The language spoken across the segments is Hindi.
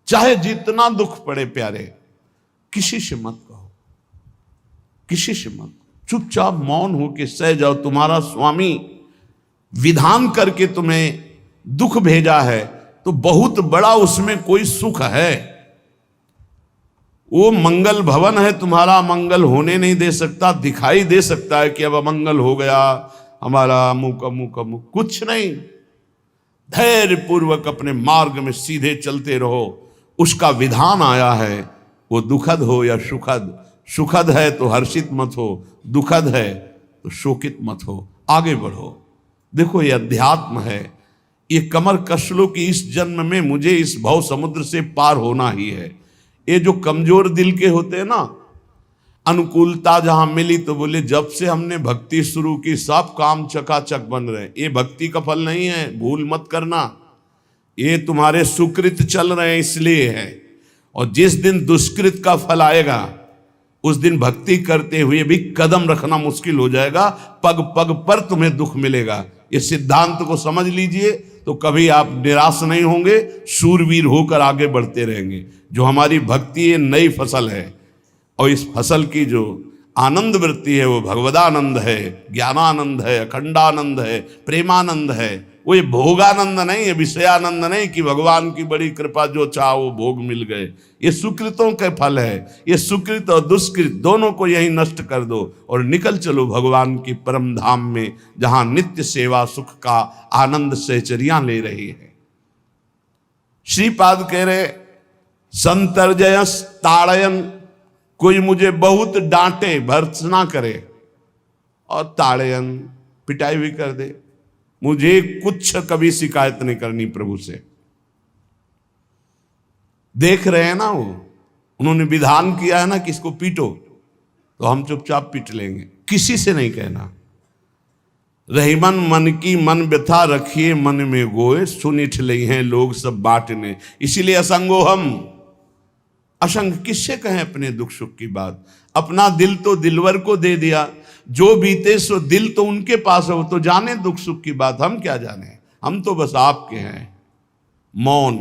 चाहे जितना दुख पड़े प्यारे, किसी से मत कहो, किसी से मत, चुपचाप मौन होके सह जाओ। तुम्हारा स्वामी विधान करके तुम्हें दुख भेजा है तो बहुत बड़ा उसमें कोई सुख है। वो मंगल भवन है, तुम्हारा मंगल होने नहीं दे सकता। दिखाई दे सकता है कि अब अमंगल हो गया हमारा, अमुक अमुक अमुक, कुछ नहीं। धैर्य पूर्वक अपने मार्ग में सीधे चलते रहो। उसका विधान आया है, वो दुखद हो या सुखद, सुखद है तो हर्षित मत हो, दुखद है तो शोकित मत हो, आगे बढ़ो। देखो ये अध्यात्म है, ये कमर कस लो कि इस जन्म में मुझे इस भव समुद्र से पार होना ही है। ये जो कमजोर दिल के होते हैं ना, अनुकूलता जहां मिली तो बोले जब से हमने भक्ति शुरू की सब काम चकाचक बन रहे। ये भक्ति का फल नहीं है, भूल मत करना। ये तुम्हारे सुकृत चल रहे हैं इसलिए है। और जिस दिन दुष्कृत का फल आएगा उस दिन भक्ति करते हुए भी कदम रखना मुश्किल हो जाएगा, पग पग पर तुम्हें दुख मिलेगा। ये सिद्धांत को समझ लीजिए तो कभी आप निराश नहीं होंगे, शूरवीर होकर आगे बढ़ते रहेंगे। जो हमारी भक्ति ये नई फसल है और इस फसल की जो आनंद वृत्ति है वो भगवदानंद है, ज्ञानानंद है, अखंडानंद है, प्रेमानंद है। वो ये भोगानंद नहीं है, विषयानंद नहीं कि भगवान की बड़ी कृपा जो चाहो वो भोग मिल गए। ये सुकृतों के फल है। ये सुकृत और दुष्कृत दोनों को यही नष्ट कर दो और निकल चलो भगवान की परम धाम में, जहां नित्य सेवा सुख का आनंद सहचरियां ले रही है। श्रीपाद कह रहे संतर्जयस ताड़यन, कोई मुझे बहुत डांटे भर्त्सना करे और ताड़यन पिटाई भी कर दे, मुझे कुछ कभी शिकायत नहीं करनी प्रभु से। देख रहे हैं ना, वो उन्होंने विधान किया है ना कि इसको पीटो, तो हम चुपचाप पीट लेंगे, किसी से नहीं कहना। रहीमन मन की मन व्यथा रखिए मन में गोए, सुनिठ ले हैं लोग सब बांटने। इसीलिए असंगो हम, असंग किससे कहें अपने दुख सुख की बात। अपना दिल तो दिलवर को दे दिया, जो बीते सो दिल तो उनके पास है, वो तो जाने दुख सुख की बात, हम क्या जाने। हम तो बस आपके हैं। मौन,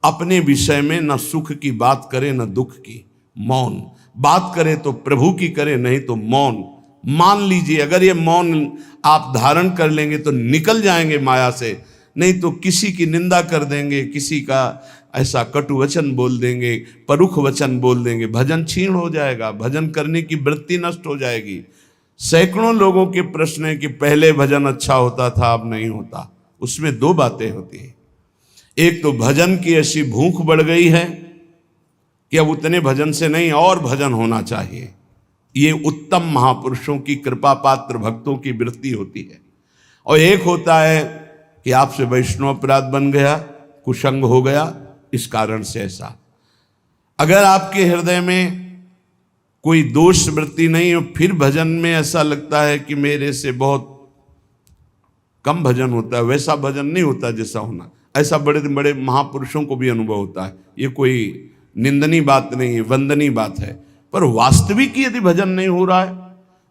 अपने विषय में न सुख की बात करे न दुख की, मौन। बात करे तो प्रभु की करे, नहीं तो मौन। मान लीजिए अगर ये मौन आप धारण कर लेंगे तो निकल जाएंगे माया से, नहीं तो किसी की निंदा कर देंगे, किसी का ऐसा कटु वचन बोल देंगे, परुख वचन बोल देंगे, भजन छीण हो जाएगा, भजन करने की वृत्ति नष्ट हो जाएगी। सैकड़ों लोगों के प्रश्न है कि पहले भजन अच्छा होता था अब नहीं होता। उसमें दो बातें होती है, एक तो भजन की ऐसी भूख बढ़ गई है कि अब उतने भजन से नहीं और भजन होना चाहिए। ये उत्तम महापुरुषों की कृपा पात्र भक्तों की वृत्ति होती है। और एक होता है कि आपसे वैष्णव अपराध बन गया, कुसंग हो गया, इस कारण से ऐसा। अगर आपके हृदय में कोई दोष वृत्ति नहीं हो, फिर भजन में ऐसा लगता है कि मेरे से बहुत कम भजन होता है, वैसा भजन नहीं होता जैसा होना। ऐसा बड़े बड़े महापुरुषों को भी अनुभव होता है। ये कोई निंदनीय बात नहीं है, वंदनीय बात है। पर वास्तविक यदि भजन नहीं हो रहा है,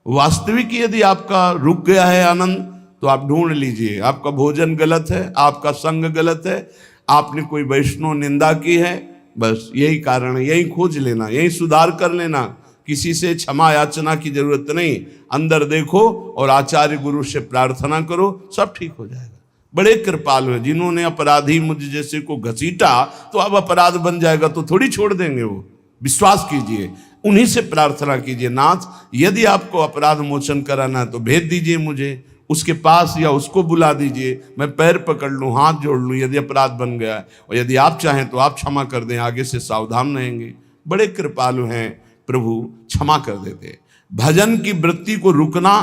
वास्तविक यदि आपका रुक गया है आनंद, तो आप ढूंढ लीजिए आपका भोजन गलत है, आपका संग गलत है, आपने कोई वैष्णव निंदा की है। बस यही कारण है, यही खोज लेना, यही सुधार कर लेना। किसी से क्षमा याचना की जरूरत नहीं। अंदर देखो और आचार्य गुरु से प्रार्थना करो, सब ठीक हो जाएगा। बड़े कृपालु हैं, जिन्होंने अपराधी मुझ जैसे को घसीटा तो अब अपराध बन जाएगा तो थोड़ी छोड़ देंगे वो। विश्वास कीजिए, उन्हीं से प्रार्थना कीजिए, नाथ यदि आपको अपराध मोचन कराना है तो भेज दीजिए मुझे उसके पास, या उसको बुला दीजिए, मैं पैर पकड़ लूँ, हाथ जोड़ लूँ यदि अपराध बन गया है। और यदि आप चाहें तो आप क्षमा कर दें, आगे से सावधान रहेंगे। बड़े कृपालु हैं प्रभु, क्षमा कर देते। भजन की वृत्ति को रुकना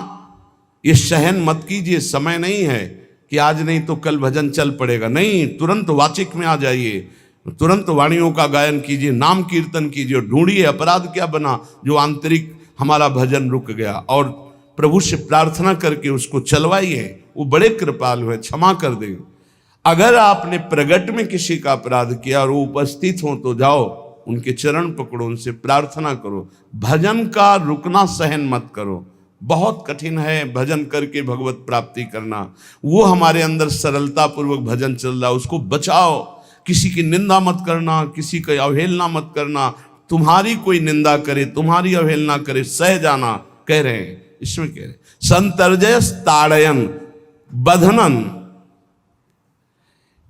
ये सहन मत कीजिए। समय नहीं है कि आज नहीं तो कल भजन चल पड़ेगा, नहीं, तुरंत वाचिक में आ जाइए, तुरंत वाणियों का गायन कीजिए, नाम कीर्तन कीजिए, ढूंढिए अपराध क्या बना जो आंतरिक हमारा भजन रुक गया, और प्रभु से प्रार्थना करके उसको चलवाइए। वो बड़े कृपालु है, क्षमा कर देंगे। अगर आपने प्रगट में किसी का अपराध किया और वो उपस्थित हो तो जाओ, उनके चरण पकड़ो, उनसे प्रार्थना करो। भजन का रुकना सहन मत करो। बहुत कठिन है भजन करके भगवत प्राप्ति करना। वो हमारे अंदर सरलता पूर्वक भजन चल रहा है, उसको बचाओ। किसी की निंदा मत करना, किसी की अवहेलना मत करना, तुम्हारी कोई निंदा करे, तुम्हारी अवहेलना करे, सह जाना, कह रहे हैं, इसमें कह रहे हैं संतर्जयस ताड़यन बधनन।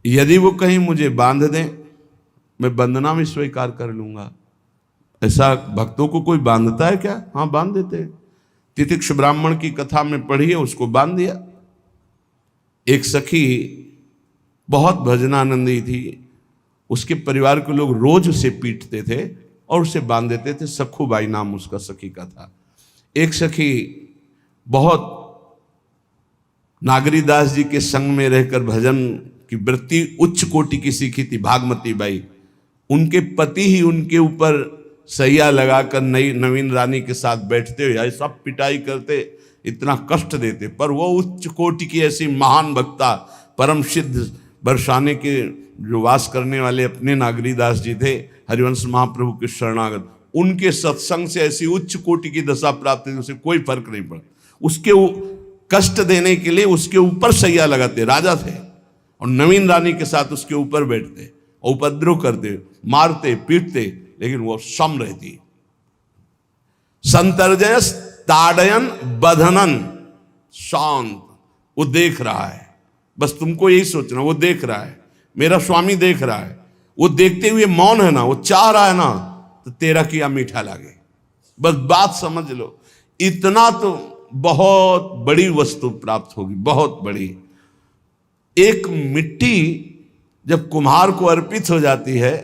यदि वो कहीं मुझे बांध दें, मैं बंधना भी स्वीकार कर लूंगा। ऐसा भक्तों को कोई बांधता है क्या? हाँ, बांध देते हैं। तितिक्ष ब्राह्मण की कथा में पढ़िए, उसको बांध दिया। एक सखी बहुत भजनानंदी थी, उसके परिवार के लोग रोज उसे पीटते थे और उसे बांध देते थे। सखूबाई नाम उसका सखी का था। एक सखी बहुत नागरीदास जी के संग में रहकर भजन की वृत्ति उच्च कोटि की सीखी थी, भागमती बाई। उनके पति ही उनके ऊपर सैया लगाकर नवीन रानी के साथ बैठते हुए ऐसा पिटाई करते, इतना कष्ट देते, पर वो उच्च कोटि की ऐसी महान वक्ता, परम सिद्ध बरसाने के जो वास करने वाले अपने नागरीदास जी थे, हरिवंश महाप्रभु के शरणागत, उनके सत्संग से ऐसी उच्च कोटि की दशा प्राप्त थी, उसे कोई फर्क नहीं पड़ा। उसके कष्ट देने के लिए उसके ऊपर सैया लगाते, राजा थे, और नवीन रानी के साथ उसके ऊपर बैठते, उपद्रव करते, मारते, पीटते, लेकिन वो सम रहती। संतर्जयस ताड़यन बधनन, शांत, वो देख रहा है, बस तुमको यही सोचना, वो देख रहा है, मेरा स्वामी देख रहा है। वो देखते हुए मौन है ना, वो चाह रहा है ना, तो तेरा किया मीठा लगे, बस बात समझ लो। इतना तो बहुत बड़ी वस्तु प्राप्त होगी, बहुत बड़ी। एक मिट्टी जब कुम्हार को अर्पित हो जाती है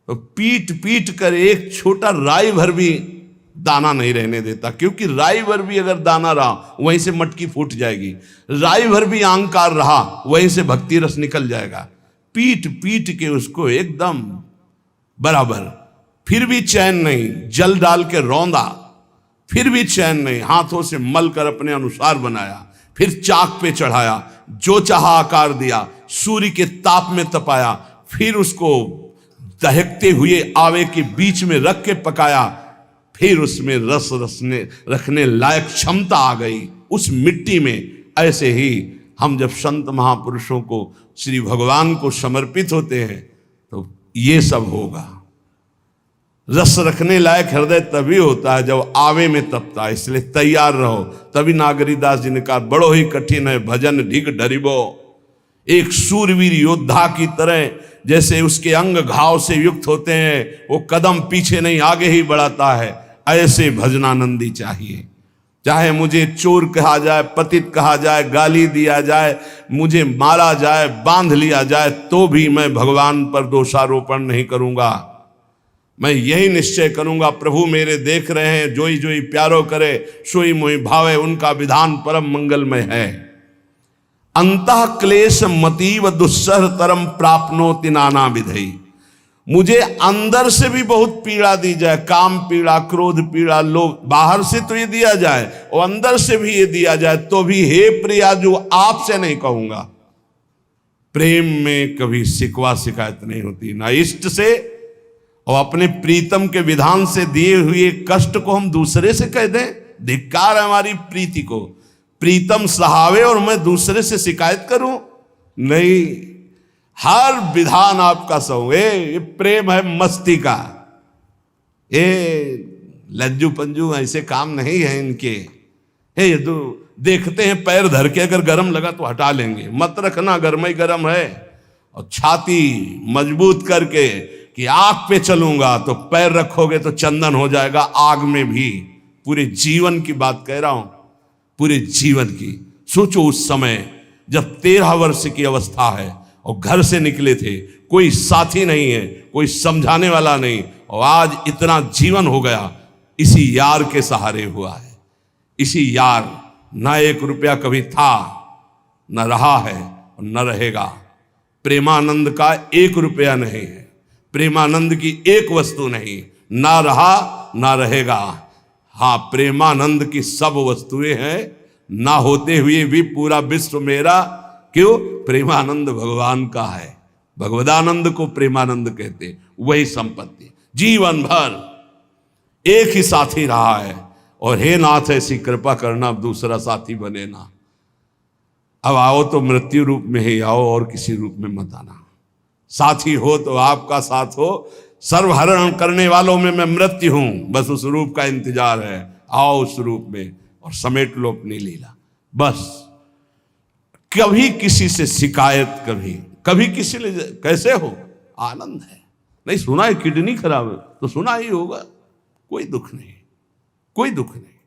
तो पीट पीट कर एक छोटा राई भर भी दाना नहीं रहने देता, क्योंकि राई भर भी अगर दाना रहा वहीं से मटकी फूट जाएगी, राई भर भी अहंकार रहा वहीं से भक्ति रस निकल जाएगा। पीट पीट के उसको एकदम बराबर, फिर भी चैन नहीं, जल डाल के रौंदा, फिर भी चैन नहीं, हाथों से मल कर अपने अनुसार बनाया, फिर चाक पे चढ़ाया, जो चाहा आकार दिया, सूर्य के ताप में तपाया, फिर उसको दहकते हुए आवे के बीच में रख के पकाया, फिर उसमें रस रखने लायक क्षमता आ गई उस मिट्टी में। ऐसे ही हम जब संत महापुरुषों को, श्री भगवान को समर्पित होते हैं तो ये सब होगा। रस रखने लायक हृदय तभी होता है जब आवे में तपता है, इसलिए तैयार रहो। तभी नागरीदास जी ने कहा, बड़ो ही कठिन है भजन ढिग डरिबो। एक सूरवीर योद्धा की तरह जैसे उसके अंग घाव से युक्त होते हैं, वो कदम पीछे नहीं आगे ही बढ़ाता है, ऐसे भजनानंदी चाहिए। चाहे मुझे चोर कहा जाए, पतित कहा जाए, गाली दिया जाए, मुझे मारा जाए, बांध लिया जाए, तो भी मैं भगवान पर दोषारोपण नहीं करूंगा। मैं यही निश्चय करूंगा, प्रभु मेरे देख रहे हैं, जोई जोई प्यारो करे सोई मोई भावे, उनका विधान परम मंगलमय है। अंतः क्लेश मतीव दुस्सह तरम प्राप्नोति नाना विधई। मुझे अंदर से भी बहुत पीड़ा दी जाए, काम पीड़ा, क्रोध पीड़ा, लोभ, बाहर से तो ये दिया जाए और अंदर से भी ये दिया जाए, तो भी हे प्रिया जो आपसे नहीं कहूंगा। प्रेम में कभी शिकवा शिकायत नहीं होती, ना इष्ट से और अपने प्रीतम के विधान से दिए हुए कष्ट को हम दूसरे से कह दें। धिक्कार है हमारी प्रीति को, प्रीतम सहावे और मैं दूसरे से शिकायत करूं? नहीं, हर विधान आपका सहूं। ये प्रेम है मस्ती का, ये लज्जू पंजू ऐसे काम नहीं है इनके। ये तो देखते हैं पैर धर के, अगर गर्म लगा तो हटा लेंगे, मत रखना गर्म ही गर्म है। और छाती मजबूत करके कि आग पे चलूंगा, तो पैर रखोगे तो चंदन हो जाएगा आग में भी। पूरे जीवन की बात कह रहा हूं, पूरे जीवन की। सोचो उस समय जब 13 वर्ष की अवस्था है और घर से निकले थे, कोई साथी नहीं है, कोई समझाने वाला नहीं, और आज इतना जीवन हो गया इसी यार के सहारे हुआ है। इसी यार, ना 1 रुपया कभी था, न रहा है और न रहेगा। प्रेमानंद का 1 रुपया नहीं है, प्रेमानंद की 1 वस्तु नहीं, ना रहा ना रहेगा। हाँ, प्रेमानंद की सब वस्तुएं हैं, ना होते हुए भी पूरा विश्व मेरा। क्यों? प्रेमानंद भगवान का है, भगवदानंद को प्रेमानंद कहते। वही संपत्ति जीवन भर एक ही साथी रहा है। और हे नाथ ऐसी कृपा करना, अब दूसरा साथी बने ना। अब आओ तो मृत्यु रूप में ही आओ और किसी रूप में मत आना। साथी हो तो आपका साथ हो, सर्वहरण करने वालों में मैं मृत्यु हूं, बस उस रूप का इंतजार है, आओ उस रूप में और समेट लो अपनी लीला। बस कभी किसी से शिकायत, कभी किसी ने कैसे हो, आनंद है। नहीं सुना है किडनी खराब है तो सुना ही होगा, कोई दुख नहीं, कोई दुख नहीं।